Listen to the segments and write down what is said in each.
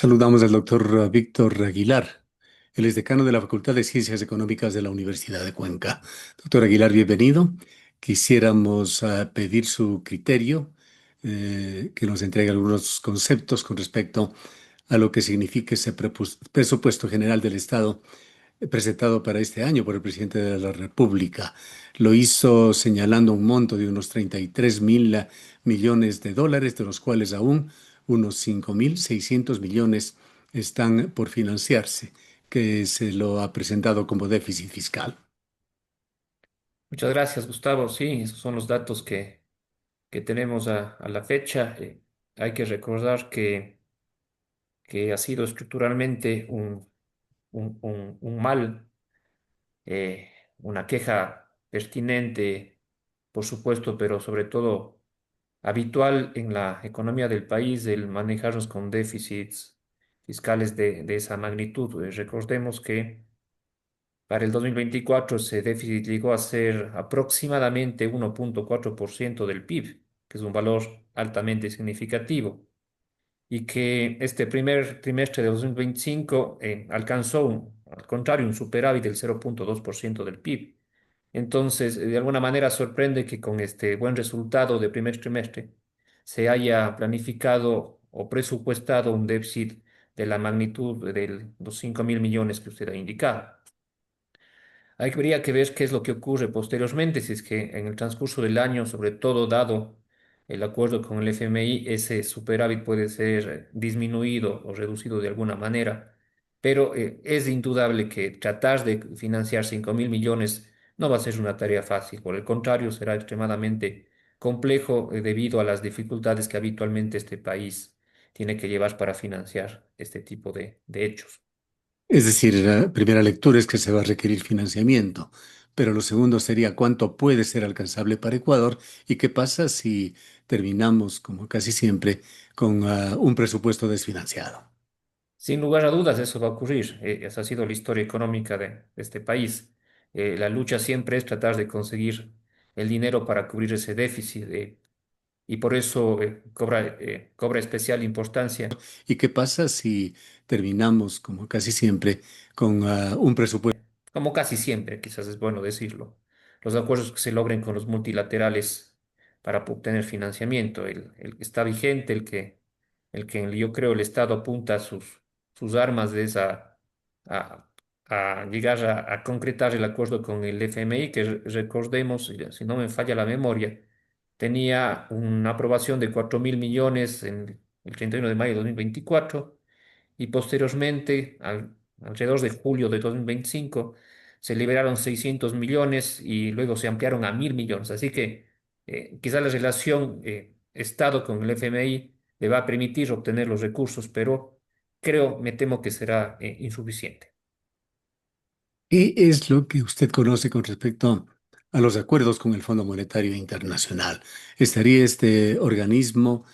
Saludamos al doctor Víctor Aguilar. Él es decano de la Facultad de Ciencias Económicas de la Universidad de Cuenca. Doctor Aguilar, bienvenido. Quisiéramos pedir su criterio, que nos entregue algunos conceptos con respecto a lo que significa ese presupuesto general del Estado presentado para este año por el presidente de la República. Lo hizo señalando un monto de unos 33.000 millones de dólares, de los cuales aún unos 5.600 millones están por financiarse, que se lo ha presentado como déficit fiscal. Muchas gracias, Gustavo. Sí, esos son los datos que tenemos a la fecha. Hay que recordar que ha sido estructuralmente un mal, una queja pertinente, por supuesto, pero sobre todo habitual en la economía del país, el manejarnos con déficits fiscales de esa magnitud. Recordemos que para el 2024 ese déficit llegó a ser aproximadamente 1,4% del PIB, que es un valor altamente significativo, y que este primer trimestre de 2025 alcanzó, al contrario, un superávit del 0,2% del PIB. Entonces, de alguna manera sorprende que con este buen resultado de primer trimestre se haya planificado o presupuestado un déficit de la magnitud de los 5.000 millones que usted ha indicado. Habría que ver qué es lo que ocurre posteriormente, si es que en el transcurso del año, sobre todo dado el acuerdo con el FMI, ese superávit puede ser disminuido o reducido de alguna manera, pero es indudable que tratar de financiar 5.000 millones no va a ser una tarea fácil, por el contrario, será extremadamente complejo debido a las dificultades que habitualmente este país tiene que llevar para financiar este tipo de hechos. Es decir, la primera lectura es que se va a requerir financiamiento, pero lo segundo sería cuánto puede ser alcanzable para Ecuador y qué pasa si terminamos, como casi siempre, con un presupuesto desfinanciado. Sin lugar a dudas, eso va a ocurrir. Esa ha sido la historia económica de este país. La lucha siempre es tratar de conseguir el dinero para cubrir ese déficit y por eso cobra especial importancia. ¿Y qué pasa si terminamos, como casi siempre, con un presupuesto? Como casi siempre, quizás es bueno decirlo, los acuerdos que se logren con los multilaterales para obtener financiamiento, el que está vigente, el que yo creo el Estado apunta sus armas de a, a llegar a concretar el acuerdo con el FMI, que recordemos, si no me falla la memoria, tenía una aprobación de 4.000 millones en el 31 de mayo de 2024 y posteriormente, alrededor de julio de 2025, se liberaron 600 millones y luego se ampliaron a 1.000 millones. Así que quizá la relación Estado con el FMI le va a permitir obtener los recursos, pero me temo que será insuficiente. ¿Qué es lo que usted conoce con respecto a los acuerdos con el Fondo Monetario Internacional? ¿Estaría este organismo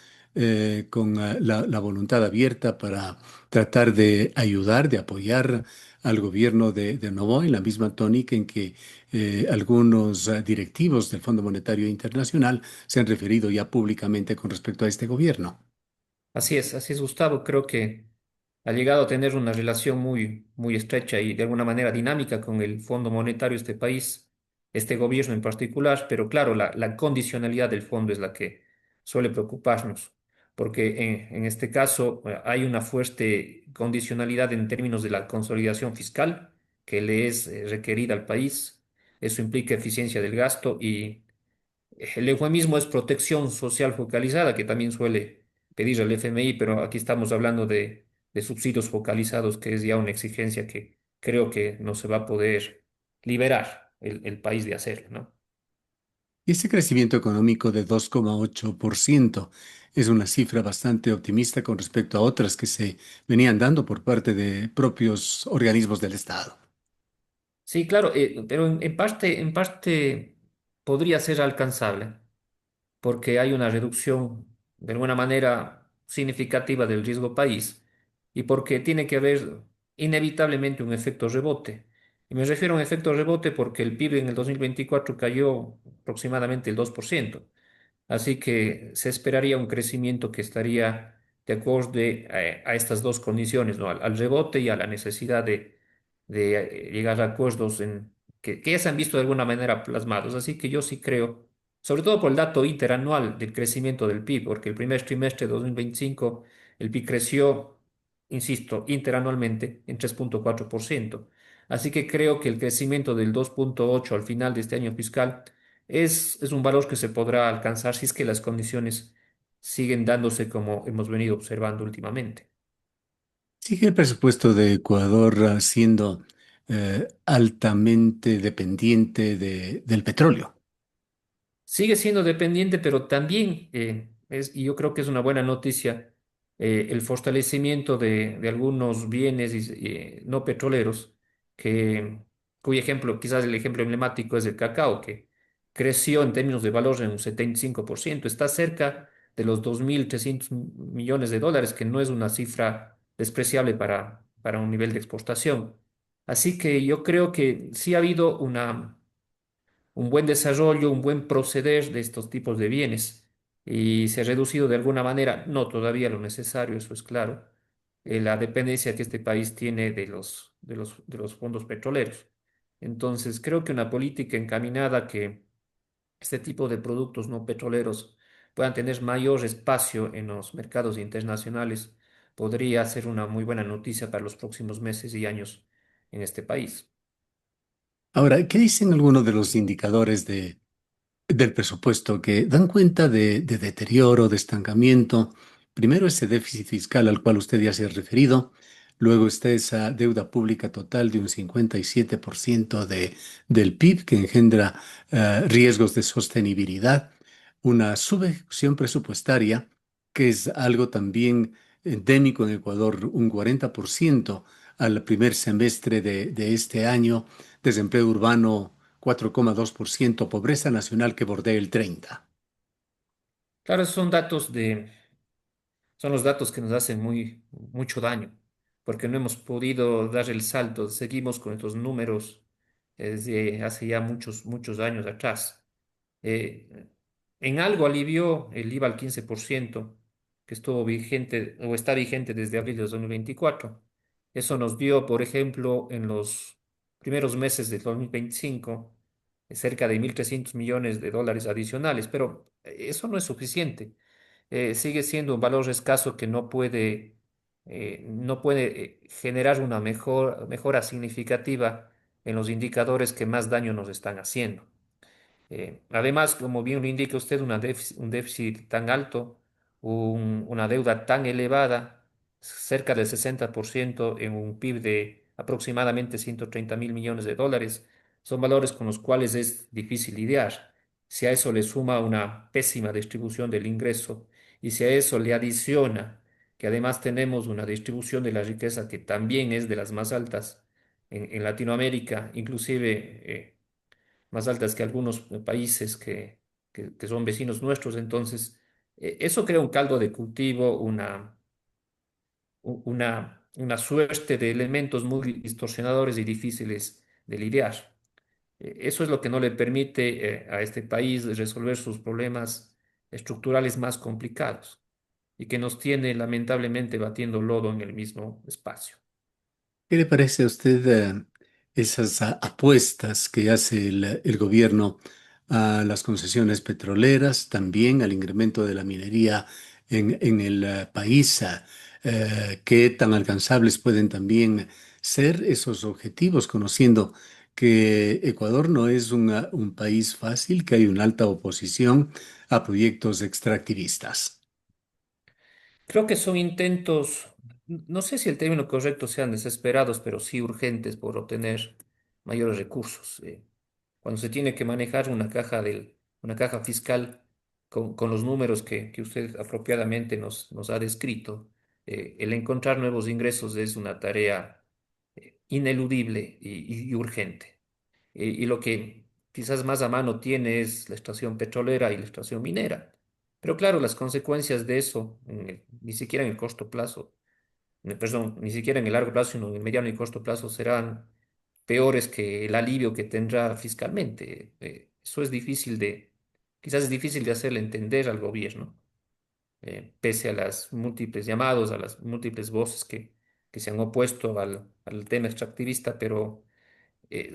con la voluntad abierta para tratar de ayudar, de apoyar al gobierno de Novoa en la misma tónica en que algunos directivos del Fondo Monetario Internacional se han referido ya públicamente con respecto a este gobierno? Así es, Gustavo. Creo que ha llegado a tener una relación muy estrecha y de alguna manera dinámica con el Fondo Monetario de este país, este gobierno en particular, pero claro, la condicionalidad del fondo es la que suele preocuparnos, porque en este caso hay una fuerte condicionalidad en términos de la consolidación fiscal que le es requerida al país. Eso implica eficiencia del gasto y el eufemismo es protección social focalizada, que también suele pedir al FMI, pero aquí estamos hablando de subsidios focalizados, que es ya una exigencia que creo que no se va a poder liberar el país de hacerlo, ¿no? Y este crecimiento económico de 2,8% es una cifra bastante optimista con respecto a otras que se venían dando por parte de propios organismos del Estado. Sí, claro, pero en parte podría ser alcanzable, porque hay una reducción de alguna manera significativa del riesgo país y porque tiene que haber inevitablemente un efecto rebote. Y me refiero a un efecto rebote porque el PIB en el 2024 cayó aproximadamente el 2%. Así que se esperaría un crecimiento que estaría de acuerdo a estas dos condiciones, ¿no? Al rebote y a la necesidad de llegar a acuerdos que ya se han visto de alguna manera plasmados. Así que yo sí creo, sobre todo por el dato interanual del crecimiento del PIB, porque el primer trimestre de 2025 el PIB creció, insisto, interanualmente en 3,4%. Así que creo que el crecimiento del 2,8 al final de este año fiscal es un valor que se podrá alcanzar si es que las condiciones siguen dándose como hemos venido observando últimamente. ¿Sigue el presupuesto de Ecuador siendo altamente dependiente del petróleo? Sigue siendo dependiente, pero también y yo creo que es una buena noticia, el fortalecimiento de algunos bienes no petroleros, que, cuyo ejemplo, quizás el ejemplo emblemático es el cacao, que creció en términos de valor en un 75%, está cerca de los 2.300 millones de dólares, que no es una cifra despreciable para un nivel de exportación. Así que yo creo que sí ha habido un buen desarrollo, un buen proceder de estos tipos de bienes y se ha reducido de alguna manera, no todavía lo necesario, eso es claro, la dependencia que este país tiene de los fondos petroleros. Entonces, creo que una política encaminada a que este tipo de productos no petroleros puedan tener mayor espacio en los mercados internacionales podría ser una muy buena noticia para los próximos meses y años en este país. Ahora, ¿qué dicen algunos de los indicadores del presupuesto que dan cuenta de deterioro, de estancamiento? Primero ese déficit fiscal al cual usted ya se ha referido, luego está esa deuda pública total de un 57% del PIB que engendra riesgos de sostenibilidad, una subejecución presupuestaria que es algo también endémico en Ecuador, un 40% al primer semestre de este año, desempleo urbano 4,2%, pobreza nacional que bordea el 30%. Claro, esos son los datos que nos hacen mucho daño, porque no hemos podido dar el salto, seguimos con estos números desde hace ya muchos años atrás. Eh, en algo alivió el IVA al 15%, que estuvo vigente o está vigente desde abril de 2024. Eso nos dio, por ejemplo, en los primeros meses de 2025, cerca de 1.300 millones de dólares adicionales, pero eso no es suficiente. Sigue siendo un valor escaso que no puede generar una mejora significativa en los indicadores que más daño nos están haciendo. Además, como bien lo indica usted, un déficit tan alto, una deuda tan elevada, cerca del 60% en un PIB de aproximadamente 130.000 millones de dólares, son valores con los cuales es difícil lidiar. Si a eso le suma una pésima distribución del ingreso y si a eso le adiciona que además tenemos una distribución de la riqueza que también es de las más altas en Latinoamérica, inclusive más altas que algunos países que son vecinos nuestros. Entonces, eso crea un caldo de cultivo, una suerte de elementos muy distorsionadores y difíciles de lidiar. Eso es lo que no le permite a este país resolver sus problemas estructurales más complicados y que nos tiene lamentablemente batiendo lodo en el mismo espacio. ¿Qué le parece a usted esas apuestas que hace el gobierno a las concesiones petroleras, también al incremento de la minería en el país? ¿Qué tan alcanzables pueden también ser esos objetivos, conociendo que Ecuador no es un país fácil, que hay una alta oposición a proyectos extractivistas? Creo que son intentos, no sé si el término correcto sean desesperados, pero sí urgentes por obtener mayores recursos. Cuando se tiene que manejar una caja fiscal con los números que usted apropiadamente nos ha descrito, el encontrar nuevos ingresos es una tarea ineludible y urgente. Y lo que quizás más a mano tiene es la extracción petrolera y la extracción minera. Pero claro, las consecuencias de eso, ni siquiera en el corto plazo, perdón, ni siquiera en el largo plazo, sino en el mediano y corto plazo, serán peores que el alivio que tendrá fiscalmente. Eso quizás es difícil de hacerle entender al gobierno. pese a las múltiples llamados, a las múltiples voces que se han opuesto al tema extractivista, pero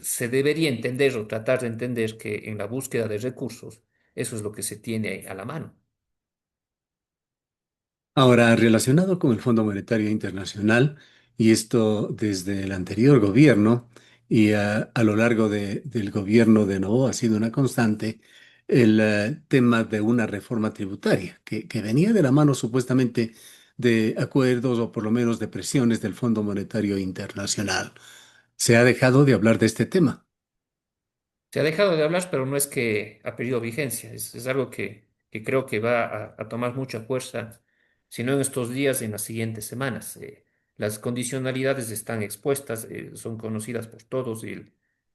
se debería entender o tratar de entender que en la búsqueda de recursos, eso es lo que se tiene a la mano. Ahora, relacionado con el Fondo Monetario Internacional, y esto desde el anterior gobierno y a lo largo del gobierno de Novoa ha sido una constante, el tema de una reforma tributaria que venía de la mano supuestamente de acuerdos o por lo menos de presiones del Fondo Monetario Internacional. Se ha dejado de hablar de este tema. Se ha dejado de hablar, pero no es que ha perdido vigencia. Es algo que creo que va a tomar mucha fuerza, si no en estos días, en las siguientes semanas. Las condicionalidades están expuestas, son conocidas por todos y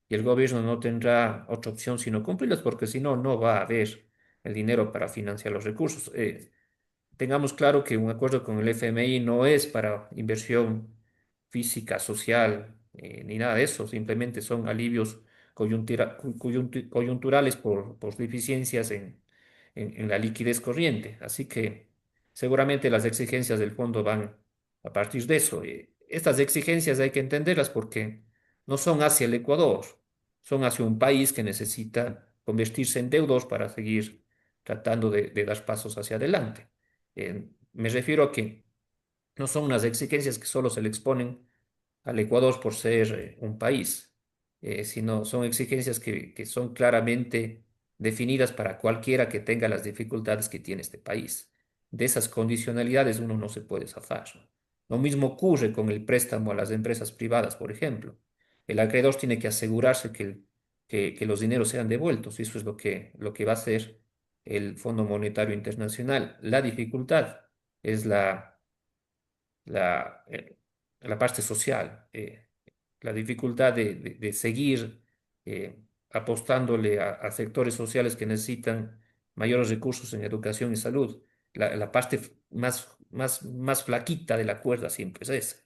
el gobierno no tendrá otra opción sino cumplirlas, porque si no, no va a haber el dinero para financiar los recursos. Tengamos claro que un acuerdo con el FMI no es para inversión física, social, ni nada de eso, simplemente son alivios coyunturales por deficiencias en la liquidez corriente. Así que seguramente las exigencias del fondo van a partir de eso. Estas exigencias hay que entenderlas porque no son hacia el Ecuador, son hacia un país que necesita convertirse en deudos para seguir tratando de dar pasos hacia adelante. Me refiero a que no son unas exigencias que solo se le exponen al Ecuador por ser un país, sino son exigencias que son claramente definidas para cualquiera que tenga las dificultades que tiene este país. De esas condicionalidades uno no se puede zafar, ¿no? Lo mismo ocurre con el préstamo a las empresas privadas, por ejemplo. El acreedor tiene que asegurarse que los dineros sean devueltos, y eso es lo que va a hacer el Fondo Monetario Internacional. La dificultad es la, eh, la parte social, la dificultad de seguir apostándole a sectores sociales que necesitan mayores recursos en educación y salud. La parte más flaquita de la cuerda siempre es esa.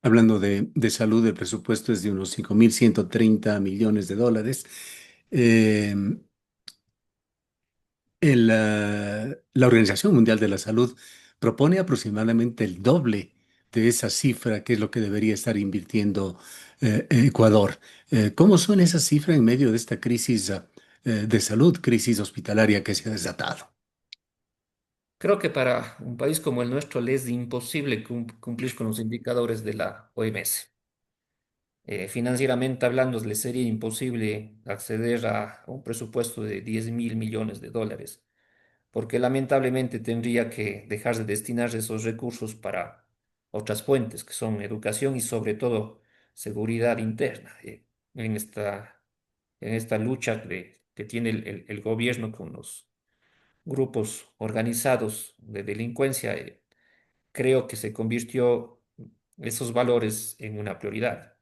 Hablando de salud, el presupuesto es de unos 5.130 millones de dólares. Eh, la Organización Mundial de la Salud propone aproximadamente el doble de esa cifra, que es lo que debería estar invirtiendo Ecuador. ¿Cómo suena esa cifra en medio de esta crisis de salud, crisis hospitalaria que se ha desatado? Creo que para un país como el nuestro le es imposible cumplir con los indicadores de la OMS. Financieramente hablando, le sería imposible acceder a un presupuesto de 10.000 millones de dólares, porque lamentablemente tendría que dejar de destinar esos recursos para otras fuentes, que son educación y sobre todo seguridad interna. En en esta lucha que tiene el gobierno con los grupos organizados de delincuencia, creo que se convirtió esos valores en una prioridad.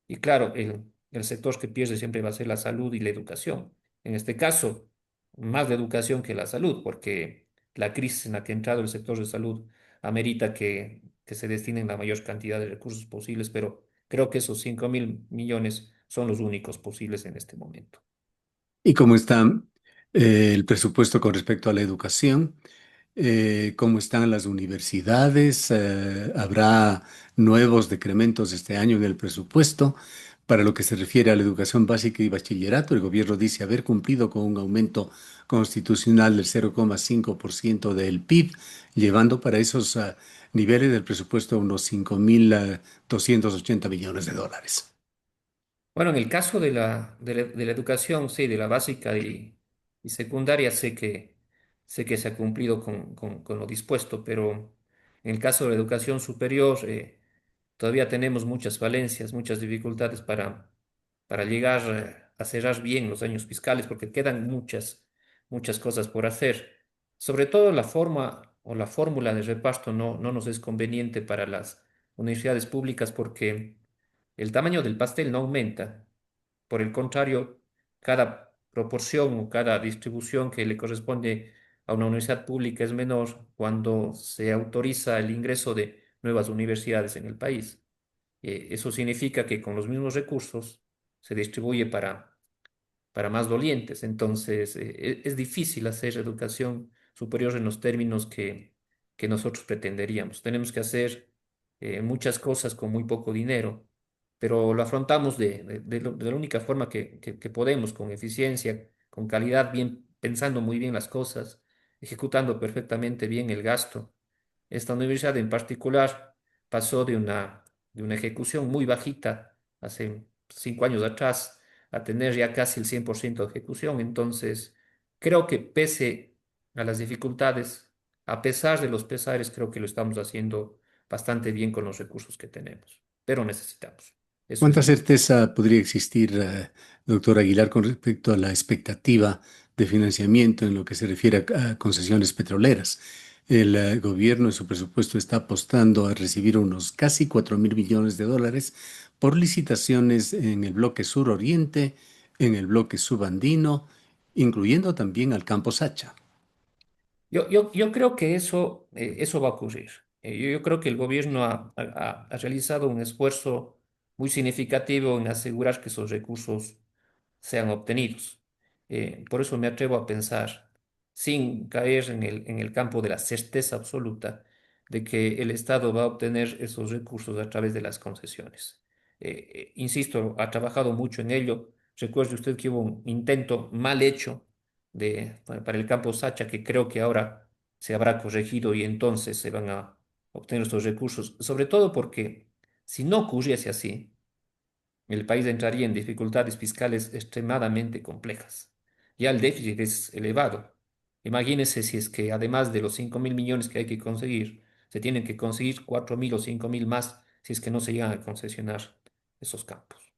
Y claro, el sector que pierde siempre va a ser la salud y la educación. En este caso, más la educación que la salud, porque la crisis en la que ha entrado el sector de salud amerita que se destinen la mayor cantidad de recursos posibles, pero creo que esos 5.000 millones son los únicos posibles en este momento. ¿Y cómo está el presupuesto con respecto a la educación? ¿Cómo están las universidades? ¿Habrá nuevos decrementos este año en el presupuesto? Para lo que se refiere a la educación básica y bachillerato, el gobierno dice haber cumplido con un aumento constitucional del 0,5% del PIB, llevando para esos niveles del presupuesto a unos 5.280 millones de dólares. Bueno, en el caso de la educación, sí, de la básica y secundaria, sé que se ha cumplido con lo dispuesto, pero en el caso de la educación superior, todavía tenemos muchas falencias, muchas dificultades para llegar a cerrar bien los años fiscales, porque quedan muchas cosas por hacer. Sobre todo la forma o la fórmula de reparto no nos es conveniente para las universidades públicas porque el tamaño del pastel no aumenta. Por el contrario, cada proporción o cada distribución que le corresponde a una universidad pública es menor cuando se autoriza el ingreso de nuevas universidades en el país. Eso significa que con los mismos recursos se distribuye para más dolientes. Entonces, es difícil hacer educación superior en los términos que nosotros pretenderíamos. Tenemos que hacer muchas cosas con muy poco dinero, pero lo afrontamos de la única forma que podemos, con eficiencia, con calidad, bien, pensando muy bien las cosas, ejecutando perfectamente bien el gasto. Esta universidad en particular pasó de una ejecución muy bajita hace 5 años atrás a tener ya casi el 100% de ejecución. Entonces, creo que pese a las dificultades, a pesar de los pesares, creo que lo estamos haciendo bastante bien con los recursos que tenemos, pero necesitamos. Eso es ¿Cuánta lo que... certeza podría existir, doctor Aguilar, con respecto a la expectativa de financiamiento en lo que se refiere a concesiones petroleras? El gobierno en su presupuesto está apostando a recibir unos casi 4.000 millones de dólares por licitaciones en el bloque sur-oriente, en el bloque subandino, incluyendo también al campo Sacha. Yo creo que eso va a ocurrir. Yo creo que el gobierno ha realizado un esfuerzo muy significativo en asegurar que esos recursos sean obtenidos. Por eso me atrevo a pensar, sin caer en el campo de la certeza absoluta, de que el Estado va a obtener esos recursos a través de las concesiones. Insisto, ha trabajado mucho en ello. Recuerde usted que hubo un intento mal hecho para el campo Sacha, que creo que ahora se habrá corregido y entonces se van a obtener estos recursos, sobre todo porque si no ocurriese así, el país entraría en dificultades fiscales extremadamente complejas. Ya el déficit es elevado. Imagínese si es que además de los 5.000 millones que hay que conseguir, se tienen que conseguir 4.000 o 5.000 más si es que no se llegan a concesionar esos campos.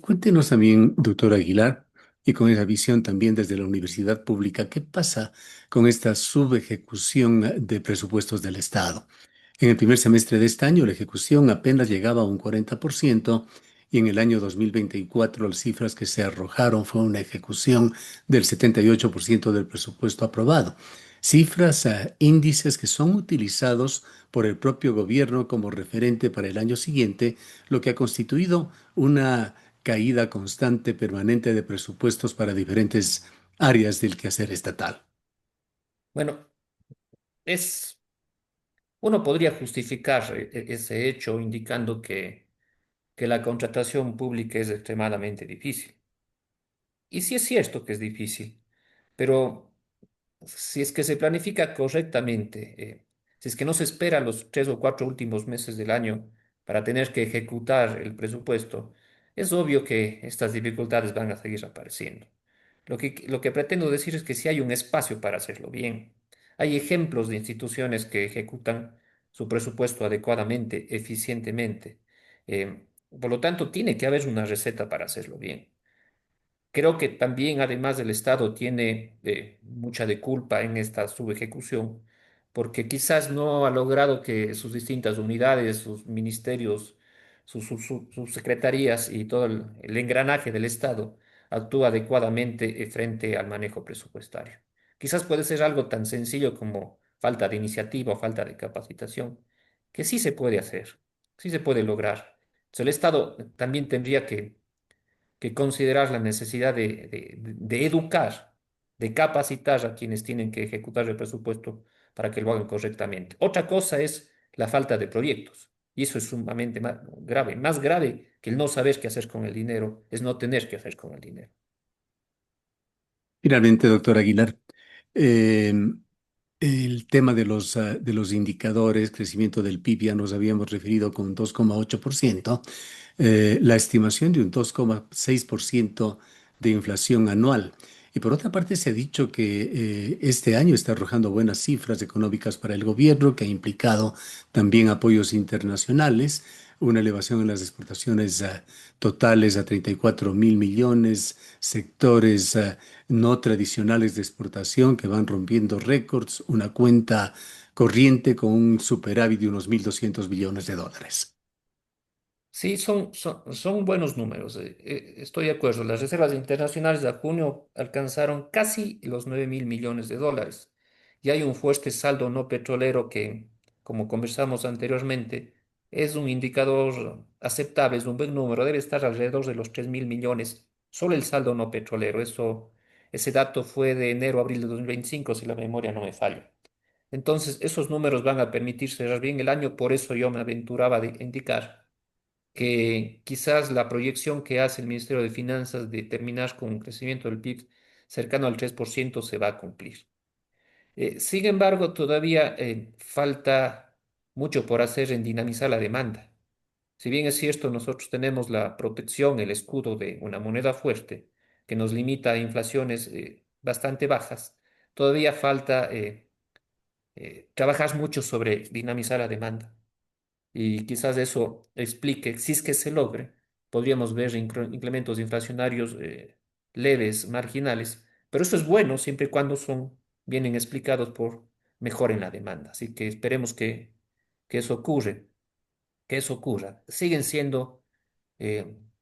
Cuéntenos también, doctor Aguilar, y con esa visión también desde la universidad pública, ¿qué pasa con esta subejecución de presupuestos del Estado? En el primer semestre de este año, la ejecución apenas llegaba a un 40% y en el año 2024 las cifras que se arrojaron fue una ejecución del 78% del presupuesto aprobado. Cifras, índices que son utilizados por el propio gobierno como referente para el año siguiente, lo que ha constituido una caída constante, permanente de presupuestos para diferentes áreas del quehacer estatal. Bueno, uno podría justificar ese hecho indicando que la contratación pública es extremadamente difícil. Y sí es cierto que es difícil, pero si es que se planifica correctamente, si es que no se espera los 3 o 4 últimos meses del año para tener que ejecutar el presupuesto, es obvio que estas dificultades van a seguir apareciendo. Lo que pretendo decir es que sí hay un espacio para hacerlo bien. Hay ejemplos de instituciones que ejecutan su presupuesto adecuadamente, eficientemente. Por lo tanto, tiene que haber una receta para hacerlo bien. Creo que también, además del Estado, tiene mucha de culpa en esta subejecución, porque quizás no ha logrado que sus distintas unidades, sus ministerios, sus secretarías y todo el engranaje del Estado actúe adecuadamente frente al manejo presupuestario. Quizás puede ser algo tan sencillo como falta de iniciativa o falta de capacitación, que sí se puede hacer, sí se puede lograr. Entonces, el Estado también tendría que considerar la necesidad de educar, de capacitar a quienes tienen que ejecutar el presupuesto para que lo hagan correctamente. Otra cosa es la falta de proyectos, y eso es sumamente grave. Más grave que el no saber qué hacer con el dinero es no tener qué hacer con el dinero. Finalmente, doctor Aguilar, eh, el tema de los indicadores, crecimiento del PIB, ya nos habíamos referido con 2,8%, la estimación de un 2,6% de inflación anual. Y por otra parte, se ha dicho que este año está arrojando buenas cifras económicas para el gobierno, que ha implicado también apoyos internacionales, una elevación en las exportaciones totales a 34.000 millones, sectores no tradicionales de exportación que van rompiendo récords, una cuenta corriente con un superávit de unos 1.200 millones de dólares. Sí, son buenos números. Estoy de acuerdo. Las reservas internacionales de junio alcanzaron casi los 9.000 millones de dólares. Y hay un fuerte saldo no petrolero que, como conversamos anteriormente, es un indicador aceptable, es un buen número. Debe estar alrededor de los 3.000 millones. Solo el saldo no petrolero. Eso Ese dato fue de enero a abril de 2025, si la memoria no me falla. Entonces, esos números van a permitir cerrar bien el año, por eso yo me aventuraba a indicar que quizás la proyección que hace el Ministerio de Finanzas de terminar con un crecimiento del PIB cercano al 3% se va a cumplir. Sin embargo, todavía falta mucho por hacer en dinamizar la demanda. Si bien es cierto, nosotros tenemos la protección, el escudo de una moneda fuerte que nos limita a inflaciones bastante bajas, todavía falta trabajar mucho sobre dinamizar la demanda. Y quizás eso explique, si es que se logre, podríamos ver incrementos inflacionarios leves, marginales, pero eso es bueno siempre y cuando vienen explicados por mejora en la demanda. Así que esperemos que eso ocurre, que eso ocurra. Siguen siendo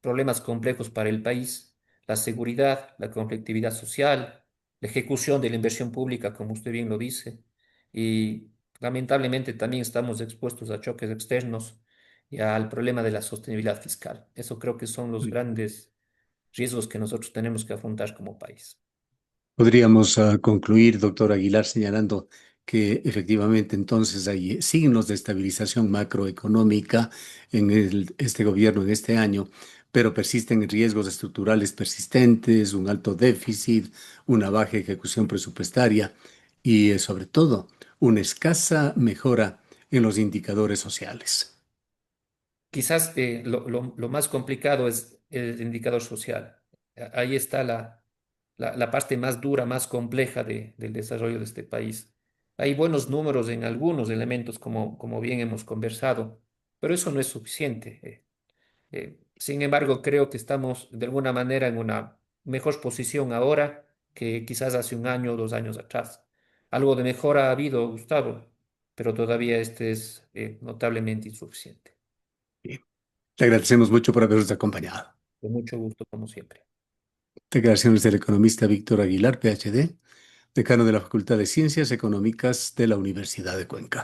problemas complejos para el país, la seguridad, la conflictividad social, la ejecución de la inversión pública, como usted bien lo dice, y lamentablemente también estamos expuestos a choques externos y al problema de la sostenibilidad fiscal. Eso creo que son los grandes riesgos que nosotros tenemos que afrontar como país. Podríamos concluir, doctor Aguilar, señalando que efectivamente entonces hay signos de estabilización macroeconómica en este gobierno en este año, pero persisten riesgos estructurales persistentes, un alto déficit, una baja ejecución presupuestaria y, sobre todo, una escasa mejora en los indicadores sociales. Quizás lo más complicado es el indicador social. Ahí está la parte más dura, más compleja del desarrollo de este país. Hay buenos números en algunos elementos, como bien hemos conversado, pero eso no es suficiente. Sin embargo, creo que estamos de alguna manera en una mejor posición ahora que quizás hace un año o 2 años atrás. Algo de mejora ha habido, Gustavo, pero todavía este es notablemente insuficiente. Bien. Le agradecemos mucho por habernos acompañado. Con mucho gusto, como siempre. Declaraciones del economista Víctor Aguilar, PhD, decano de la Facultad de Ciencias Económicas de la Universidad de Cuenca.